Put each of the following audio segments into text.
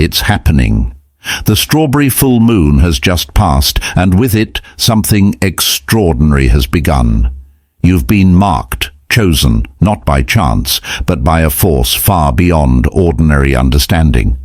It's happening. The strawberry full moon has just passed, and with it, something extraordinary has begun. You've been marked, chosen, not by chance, but by a force far beyond ordinary understanding.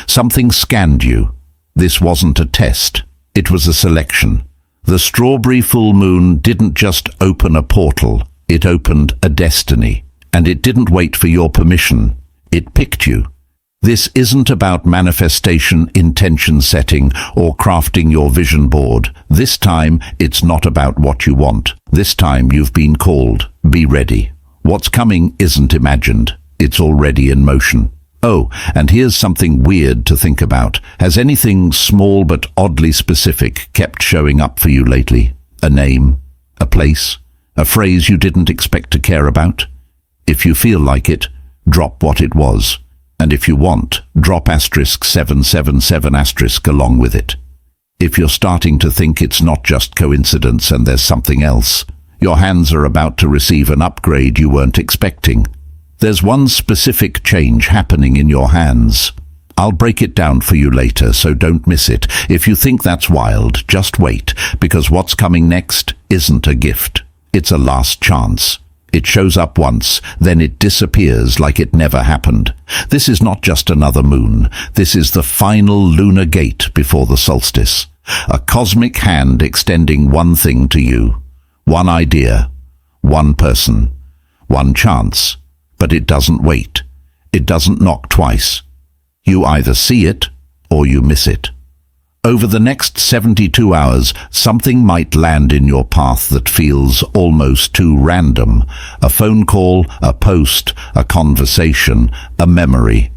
Something scanned you. This wasn't a test. It was a selection. The strawberry full moon didn't just open a portal. It opened a destiny. And it didn't wait for your permission. It picked you. This isn't about manifestation, intention setting, or crafting your vision board. This time, it's not about what you want. This time, you've been called. Be ready. What's coming isn't imagined. It's already in motion. Oh, and here's something weird to think about. Has anything small but oddly specific kept showing up for you lately? A name? A place? A phrase you didn't expect to care about? If you feel like it, drop what it was. And if you want, drop *777* along with it. If you're starting to think it's not just coincidence and there's something else, your hands are about to receive an upgrade you weren't expecting. There's one specific change happening in your hands. I'll break it down for you later, so don't miss it. If you think that's wild, just wait, because what's coming next isn't a gift. It's a last chance. It shows up once, then it disappears like it never happened. This is not just another moon. This is the final lunar gate before the solstice. A cosmic hand extending one thing to you. One idea. One person. One chance. But it doesn't wait. It doesn't knock twice. You either see it or you miss it. Over the next 72 hours, something might land in your path that feels almost too random. A phone call, a post, a conversation, a memory.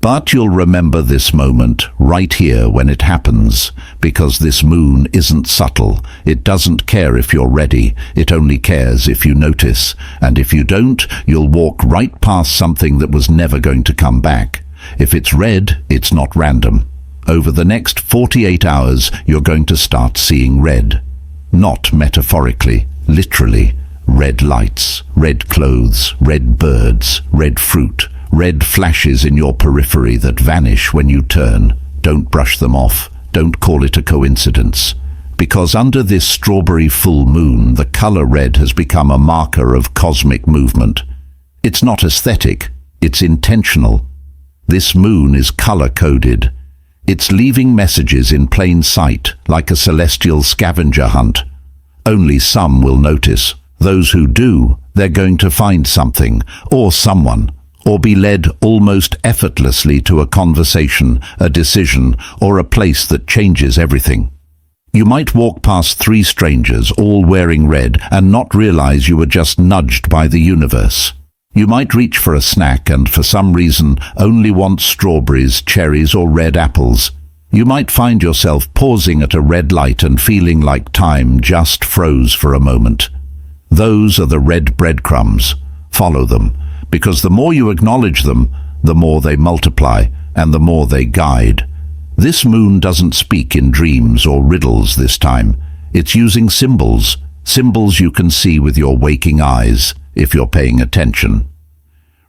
But you'll remember this moment right here when it happens, because this moon isn't subtle. It doesn't care if you're ready. It only cares if you notice. And if you don't, you'll walk right past something that was never going to come back. If it's red, it's not random. Over the next 48 hours, you're going to start seeing red. Not metaphorically, literally. Red lights, red clothes, red birds, red fruit, red flashes in your periphery that vanish when you turn. Don't brush them off. Don't call it a coincidence. Because under this strawberry full moon, the color red has become a marker of cosmic movement. It's not aesthetic, it's intentional. This moon is color-coded. It's leaving messages in plain sight, like a celestial scavenger hunt. Only some will notice. Those who do, they're going to find something, or someone, or be led almost effortlessly to a conversation, a decision, or a place that changes everything. You might walk past 3 strangers, all wearing red, and not realize you were just nudged by the universe. You might reach for a snack and for some reason only want strawberries, cherries, or red apples. You might find yourself pausing at a red light and feeling like time just froze for a moment. Those are the red breadcrumbs. Follow them, because the more you acknowledge them, the more they multiply and the more they guide. This moon doesn't speak in dreams or riddles this time. It's using symbols, symbols you can see with your waking eyes, if you're paying attention.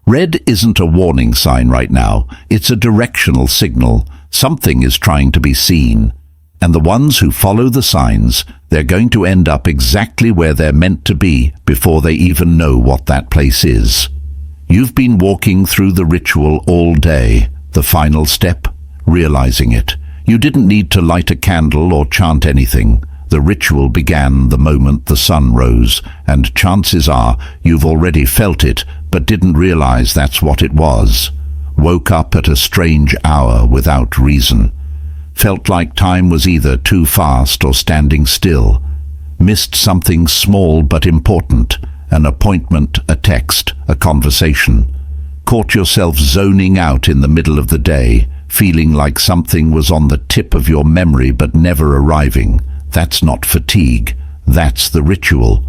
Red isn't a warning sign right now. It's a directional signal. Something is trying to be seen. And the ones who follow the signs, they're going to end up exactly where they're meant to be before they even know what that place is. You've been walking through the ritual all day. The final step, realizing it. You didn't need to light a candle or chant anything. The ritual began the moment the sun rose, and chances are you've already felt it, but didn't realize that's what it was. Woke up at a strange hour without reason. Felt like time was either too fast or standing still. Missed something small but important, an appointment, a text, a conversation. Caught yourself zoning out in the middle of the day, feeling like something was on the tip of your memory but never arriving. That's not fatigue, that's the ritual.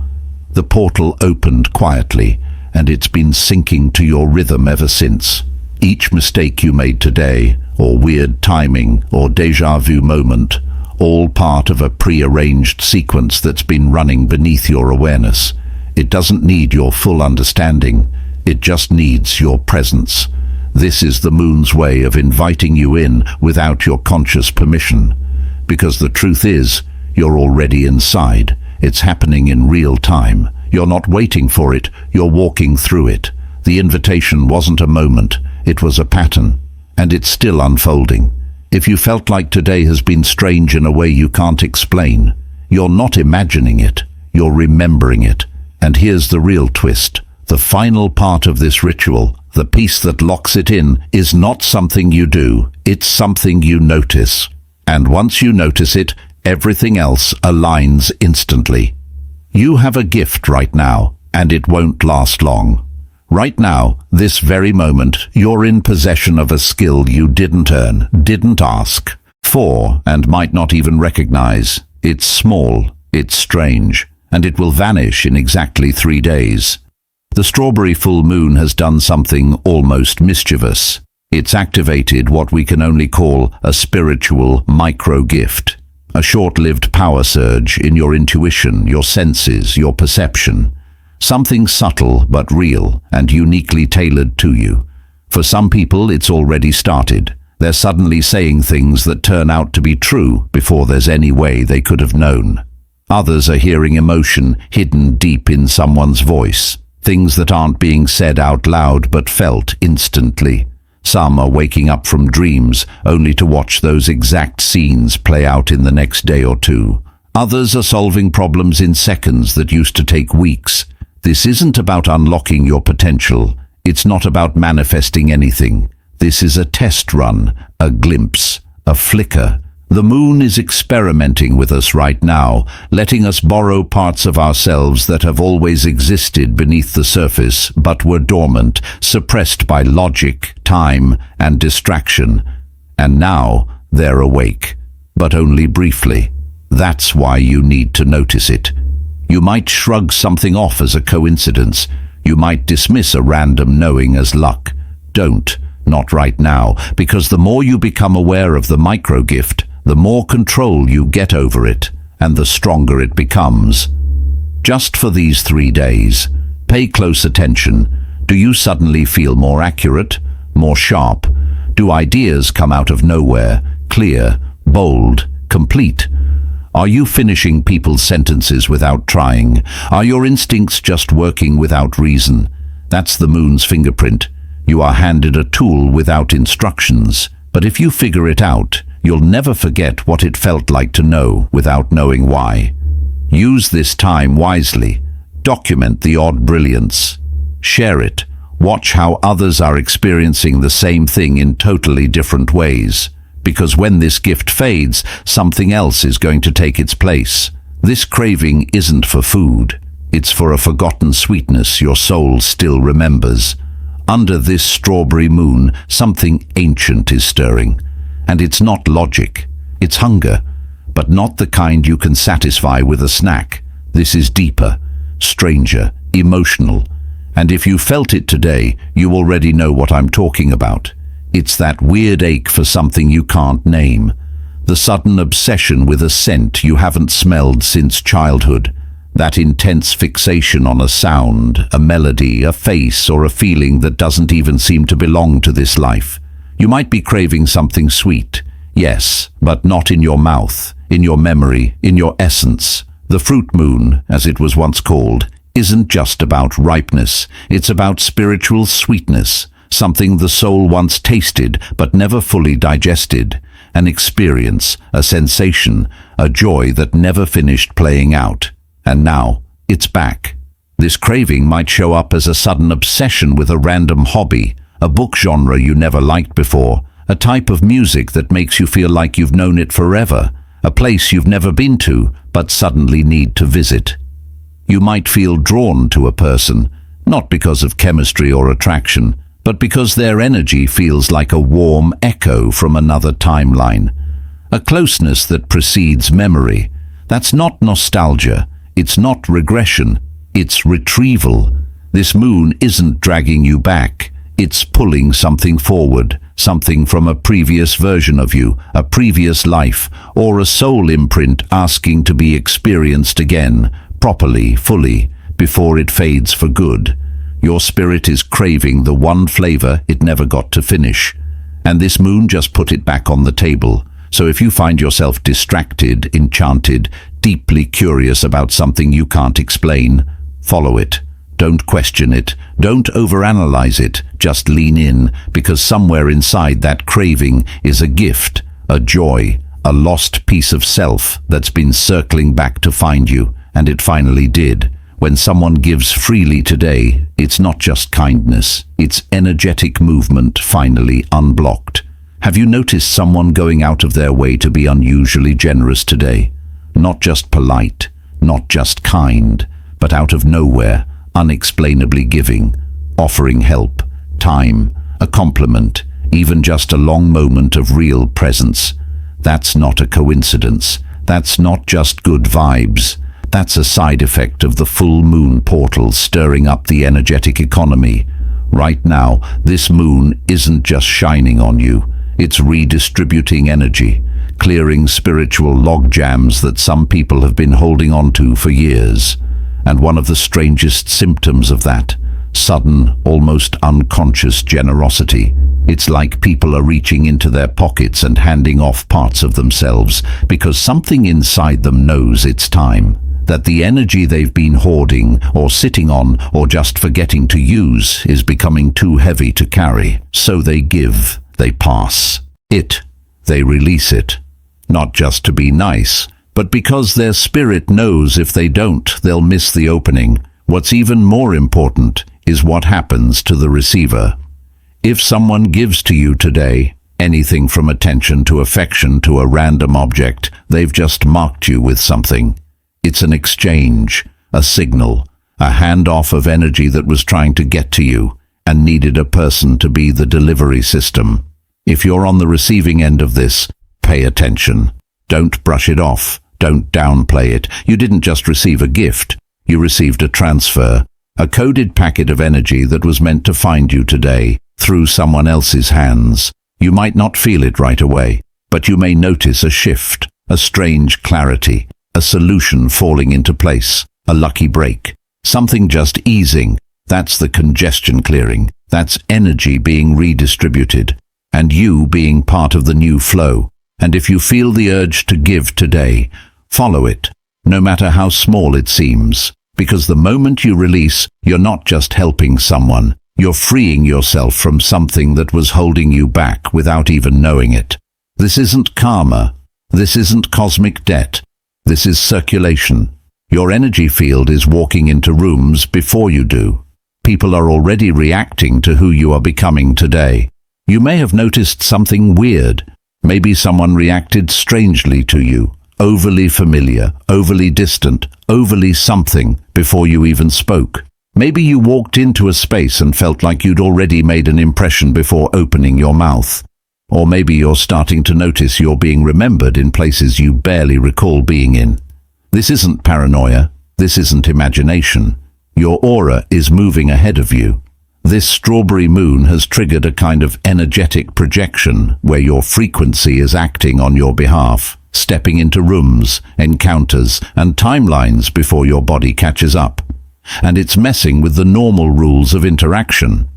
The portal opened quietly, and it's been sinking to your rhythm ever since. Each mistake you made today, or weird timing, or déjà vu moment, all part of a pre-arranged sequence that's been running beneath your awareness. It doesn't need your full understanding, it just needs your presence. This is the moon's way of inviting you in without your conscious permission. Because the truth is, you're already inside. It's happening in real time. You're not waiting for it, you're walking through it. The invitation wasn't a moment, it was a pattern. And it's still unfolding. If you felt like today has been strange in a way you can't explain, you're not imagining it, you're remembering it. And here's the real twist. The final part of this ritual, the piece that locks it in, is not something you do, it's something you notice. And once you notice it, everything else aligns instantly. You have a gift right now, and it won't last long. Right now, this very moment, you're in possession of a skill you didn't earn, didn't ask for, and might not even recognize. It's small, it's strange, and it will vanish in exactly 3 days. The strawberry full moon has done something almost mischievous. It's activated what we can only call a spiritual micro-gift. A short-lived power surge in your intuition, your senses, your perception. Something subtle but real and uniquely tailored to you. For some people, it's already started. They're suddenly saying things that turn out to be true before there's any way they could have known. Others are hearing emotion hidden deep in someone's voice. Things that aren't being said out loud but felt instantly. Some are waking up from dreams only to watch those exact scenes play out in the next day or two. Others are solving problems in seconds that used to take weeks. This isn't about unlocking your potential. It's not about manifesting anything. This is a test run, a glimpse, a flicker. The moon is experimenting with us right now, letting us borrow parts of ourselves that have always existed beneath the surface but were dormant, suppressed by logic, time, and distraction. And now they're awake, but only briefly. That's why you need to notice it. You might shrug something off as a coincidence. You might dismiss a random knowing as luck. Don't, not right now, because the more you become aware of the micro-gift, the more control you get over it, and the stronger it becomes. Just for these 3 days, pay close attention. Do you suddenly feel more accurate, more sharp? Do ideas come out of nowhere, clear, bold, complete? Are you finishing people's sentences without trying? Are your instincts just working without reason? That's the moon's fingerprint. You are handed a tool without instructions, but if you figure it out, you'll never forget what it felt like to know without knowing why. Use this time wisely. Document the odd brilliance. Share it. Watch how others are experiencing the same thing in totally different ways. Because when this gift fades, something else is going to take its place. This craving isn't for food. It's for a forgotten sweetness your soul still remembers. Under this strawberry moon, something ancient is stirring. And it's not logic, it's hunger, but not the kind you can satisfy with a snack. This is deeper, stranger, emotional. And if you felt it today, you already know what I'm talking about. It's that weird ache for something you can't name. The sudden obsession with a scent you haven't smelled since childhood. That intense fixation on a sound, a melody, a face, or a feeling that doesn't even seem to belong to this life. You might be craving something sweet, yes, but not in your mouth, in your memory, in your essence. The fruit moon, as it was once called, isn't just about ripeness, it's about spiritual sweetness, something the soul once tasted but never fully digested, an experience, a sensation, a joy that never finished playing out. And now, it's back. This craving might show up as a sudden obsession with a random hobby, a book genre you never liked before, a type of music that makes you feel like you've known it forever, a place you've never been to but suddenly need to visit. You might feel drawn to a person, not because of chemistry or attraction, but because their energy feels like a warm echo from another timeline. A closeness that precedes memory. That's not nostalgia, it's not regression, it's retrieval. This moon isn't dragging you back. It's pulling something forward, something from a previous version of you, a previous life, or a soul imprint asking to be experienced again, properly, fully, before it fades for good. Your spirit is craving the one flavor it never got to finish. And this moon just put it back on the table. So if you find yourself distracted, enchanted, deeply curious about something you can't explain, follow it. Don't question it. Don't overanalyze it. Just lean in, because somewhere inside that craving is a gift, a joy, a lost piece of self that's been circling back to find you, and it finally did. When someone gives freely today, it's not just kindness, it's energetic movement finally unblocked. Have you noticed someone going out of their way to be unusually generous today? Not just polite, not just kind, but out of nowhere, unexplainably giving, offering help, time, a compliment, even just a long moment of real presence. That's not a coincidence. That's not just good vibes. That's a side effect of the full moon portal stirring up the energetic economy. Right now, this moon isn't just shining on you. It's redistributing energy, clearing spiritual log jams that some people have been holding on to for years. And one of the strangest symptoms of that, sudden, almost unconscious generosity. It's like people are reaching into their pockets and handing off parts of themselves because something inside them knows it's time. That the energy they've been hoarding or sitting on or just forgetting to use is becoming too heavy to carry. So they give, they pass it, they release it. Not just to be nice, but because their spirit knows if they don't, they'll miss the opening. What's even more important is what happens to the receiver. If someone gives to you today, anything from attention to affection to a random object, they've just marked you with something. It's an exchange, a signal, a handoff of energy that was trying to get to you and needed a person to be the delivery system. If you're on the receiving end of this, pay attention. Don't brush it off. Don't downplay it. You didn't just receive a gift. You received a transfer, a coded packet of energy that was meant to find you today through someone else's hands. You might not feel it right away, but you may notice a shift, a strange clarity, a solution falling into place, a lucky break, something just easing. That's the congestion clearing. That's energy being redistributed, and you being part of the new flow. And if you feel the urge to give today, follow it, no matter how small it seems, because the moment you release, you're not just helping someone, you're freeing yourself from something that was holding you back without even knowing it. This isn't karma. This isn't cosmic debt. This is circulation. Your energy field is walking into rooms before you do. People are already reacting to who you are becoming today. You may have noticed something weird. Maybe someone reacted strangely to you, overly familiar, overly distant, overly something before you even spoke. Maybe you walked into a space and felt like you'd already made an impression before opening your mouth. Or maybe you're starting to notice you're being remembered in places you barely recall being in. This isn't paranoia. This isn't imagination. Your aura is moving ahead of you. This strawberry moon has triggered a kind of energetic projection where your frequency is acting on your behalf, stepping into rooms, encounters, and timelines before your body catches up. And it's messing with the normal rules of interaction.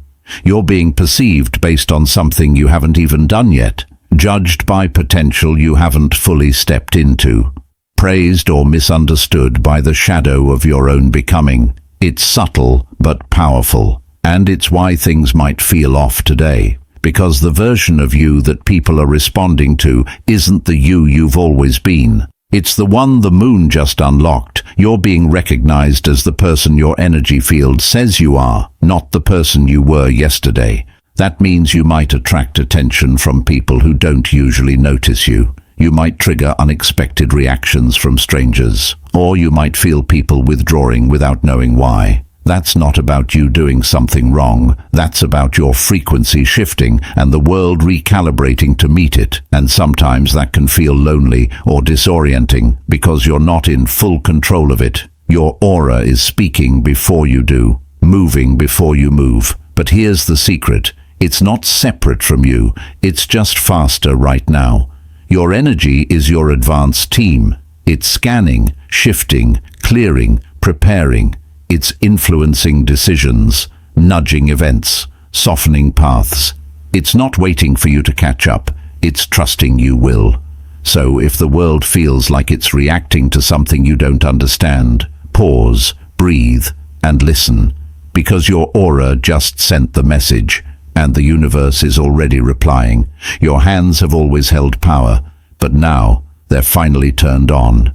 You're being perceived based on something you haven't even done yet, judged by potential you haven't fully stepped into, praised or misunderstood by the shadow of your own becoming. It's subtle but powerful, and it's why things might feel off today, because the version of you that people are responding to isn't the you you've always been. It's the one the moon just unlocked. You're being recognized as the person your energy field says you are, not the person you were yesterday. That means you might attract attention from people who don't usually notice you. You might trigger unexpected reactions from strangers, or you might feel people withdrawing without knowing why. That's not about you doing something wrong. That's about your frequency shifting and the world recalibrating to meet it. And sometimes that can feel lonely or disorienting because you're not in full control of it. Your aura is speaking before you do, moving before you move. But here's the secret. It's not separate from you. It's just faster right now. Your energy is your advanced team. It's scanning, shifting, clearing, preparing. It's influencing decisions, nudging events, softening paths. It's not waiting for you to catch up, it's trusting you will. So if the world feels like it's reacting to something you don't understand, pause, breathe, and listen, because your aura just sent the message, and the universe is already replying. Your hands have always held power, but now they're finally turned on.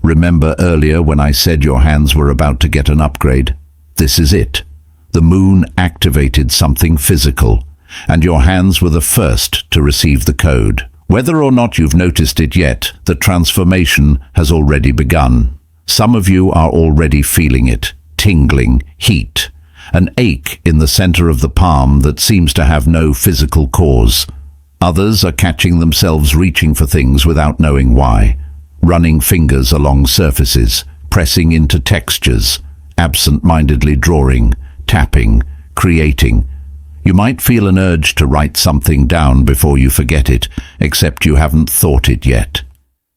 Remember earlier when I said your hands were about to get an upgrade? This is it. The moon activated something physical, and your hands were the first to receive the code. Whether or not you've noticed it yet, the transformation has already begun. Some of you are already feeling it, tingling, heat, an ache in the center of the palm that seems to have no physical cause. Others are catching themselves reaching for things without knowing why, running fingers along surfaces, pressing into textures, absent-mindedly drawing, tapping, creating. You might feel an urge to write something down before you forget it, except you haven't thought it yet.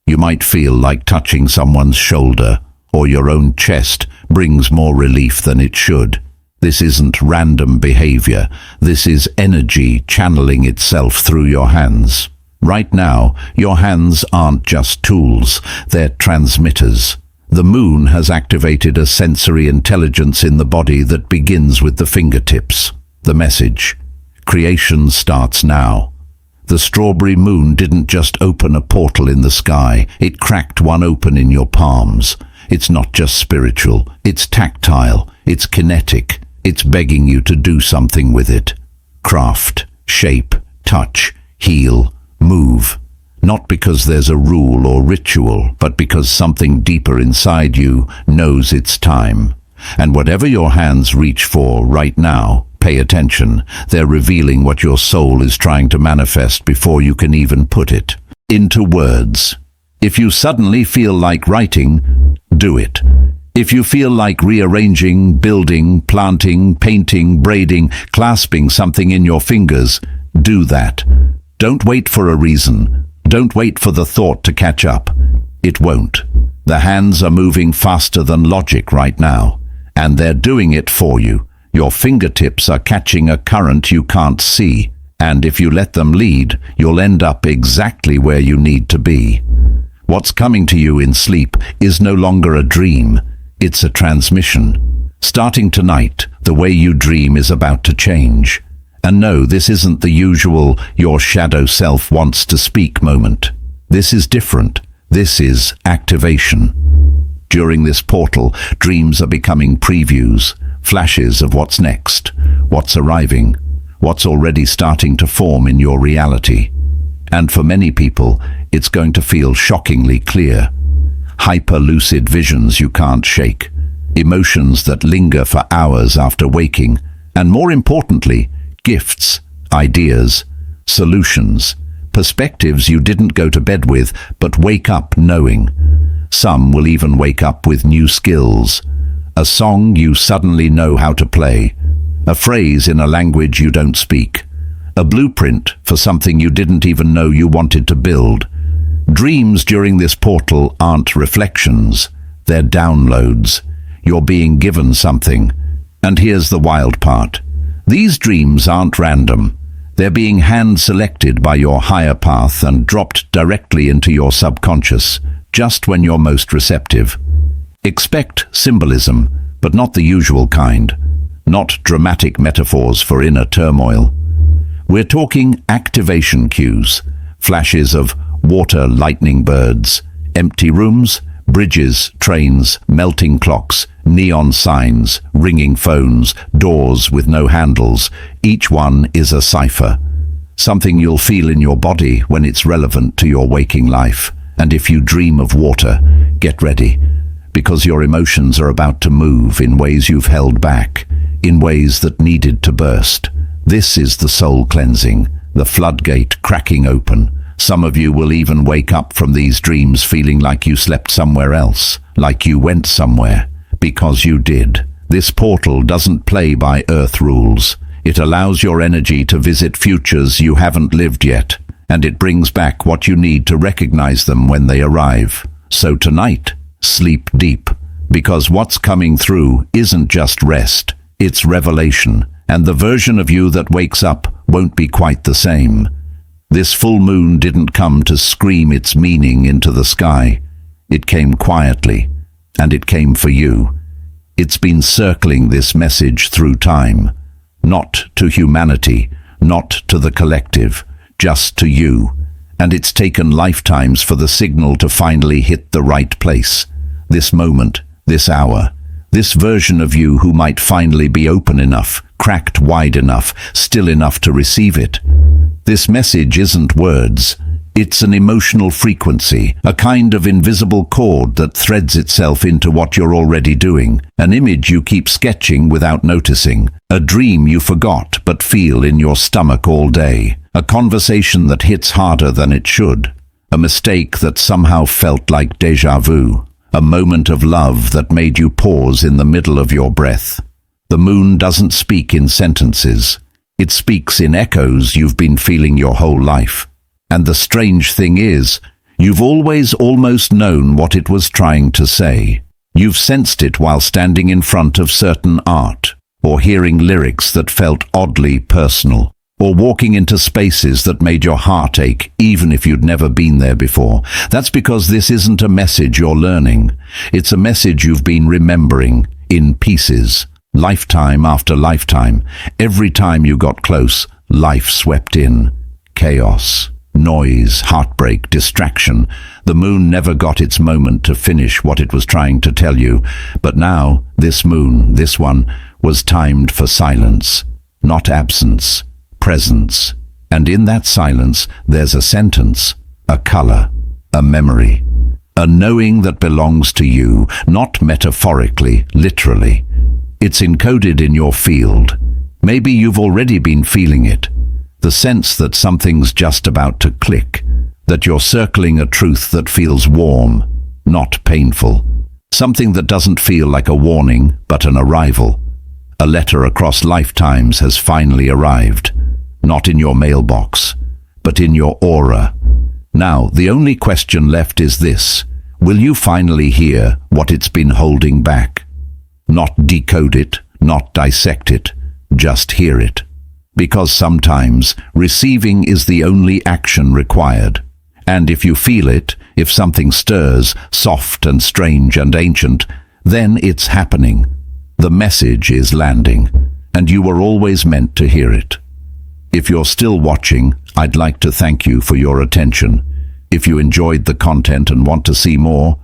You might feel like touching someone's shoulder or your own chest brings more relief than it should. This isn't random behavior. This is energy channeling itself through your hands. Right now, your hands aren't just tools, they're transmitters. The moon has activated a sensory intelligence in the body that begins with the fingertips. The message: creation starts now. The strawberry moon didn't just open a portal in the sky, it cracked one open in your palms. It's not just spiritual, it's tactile, it's kinetic, it's begging you to do something with it. Craft, shape, touch, heal, move. Not because there's a rule or ritual, but because something deeper inside you knows it's time. And whatever your hands reach for right now, pay attention. They're revealing what your soul is trying to manifest before you can even put it into words. If you suddenly feel like writing, do it. If you feel like rearranging, building, planting, painting, braiding, clasping something in your fingers, do that. Don't wait for a reason. Don't wait for the thought to catch up. It won't. The hands are moving faster than logic right now, and they're doing it for you. Your fingertips are catching a current you can't see, and if you let them lead, you'll end up exactly where you need to be. What's coming to you in sleep is no longer a dream, it's a transmission. Starting tonight, the way you dream is about to change. And no, this isn't the usual "your shadow self wants to speak" moment. This is different. This is activation. During this portal, dreams are becoming previews, flashes of what's next, what's arriving, what's already starting to form in your reality. And for many people, it's going to feel shockingly clear. Hyper-lucid visions you can't shake, emotions that linger for hours after waking, and more importantly, gifts, ideas, solutions, perspectives you didn't go to bed with but wake up knowing. Some will even wake up with new skills, a song you suddenly know how to play, a phrase in a language you don't speak, a blueprint for something you didn't even know you wanted to build. Dreams during this portal aren't reflections, they're downloads. You're being given something. And here's the wild part. These dreams aren't random. They're being hand-selected by your higher path and dropped directly into your subconscious, just when you're most receptive. Expect symbolism, but not the usual kind. Not dramatic metaphors for inner turmoil. We're talking activation cues, flashes of water lightning birds, empty rooms, bridges, trains, melting clocks, neon signs, ringing phones, doors with no handles. Each one is a cipher. Something you'll feel in your body when it's relevant to your waking life. And if you dream of water, get ready, because your emotions are about to move in ways you've held back, in ways that needed to burst. This is the soul cleansing, the floodgate cracking open. Some of you will even wake up from these dreams feeling like you slept somewhere else, like you went somewhere, because you did. This portal doesn't play by earth rules. It allows your energy to visit futures you haven't lived yet, and it brings back what you need to recognize them when they arrive. So tonight, sleep deep, because what's coming through isn't just rest, It's revelation, and the version of you that wakes up won't be quite the same. This full moon didn't come to scream its meaning into the sky. It came quietly, and it came for you. It's been circling this message through time, not to humanity, not to the collective, just to you. And it's taken lifetimes for the signal to finally hit the right place. This moment, this hour, this version of you who might finally be open enough, cracked wide enough, still enough to receive it. This message isn't words. It's an emotional frequency, a kind of invisible cord that threads itself into what you're already doing, an image you keep sketching without noticing, a dream you forgot but feel in your stomach all day, a conversation that hits harder than it should, a mistake that somehow felt like déjà vu, a moment of love that made you pause in the middle of your breath. The moon doesn't speak in sentences. It speaks in echoes you've been feeling your whole life. And the strange thing is, you've always almost known what it was trying to say. You've sensed it while standing in front of certain art, or hearing lyrics that felt oddly personal, or walking into spaces that made your heart ache even if you'd never been there before. That's because this isn't a message you're learning. It's a message you've been remembering, in pieces, lifetime after lifetime. Every time you got close, life swept in. Chaos. Noise, heartbreak, distraction. The moon never got its moment to finish what it was trying to tell you. But now, this moon, this one, was timed for silence, not absence, presence. And in that silence, there's a sentence, a color, a memory, a knowing that belongs to you, not metaphorically, literally. It's encoded in your field. Maybe you've already been feeling it. The sense that something's just about to click, that you're circling a truth that feels warm, not painful. Something that doesn't feel like a warning, but an arrival. A letter across lifetimes has finally arrived, not in your mailbox, but in your aura. Now, the only question left is this: will you finally hear what it's been holding back? Not decode it, not dissect it, just hear it. Because sometimes receiving is the only action required. And if you feel it, if something stirs, soft and strange and ancient, then it's happening. The message is landing, and you were always meant to hear it. If you're still watching, I'd like to thank you for your attention. If you enjoyed the content and want to see more,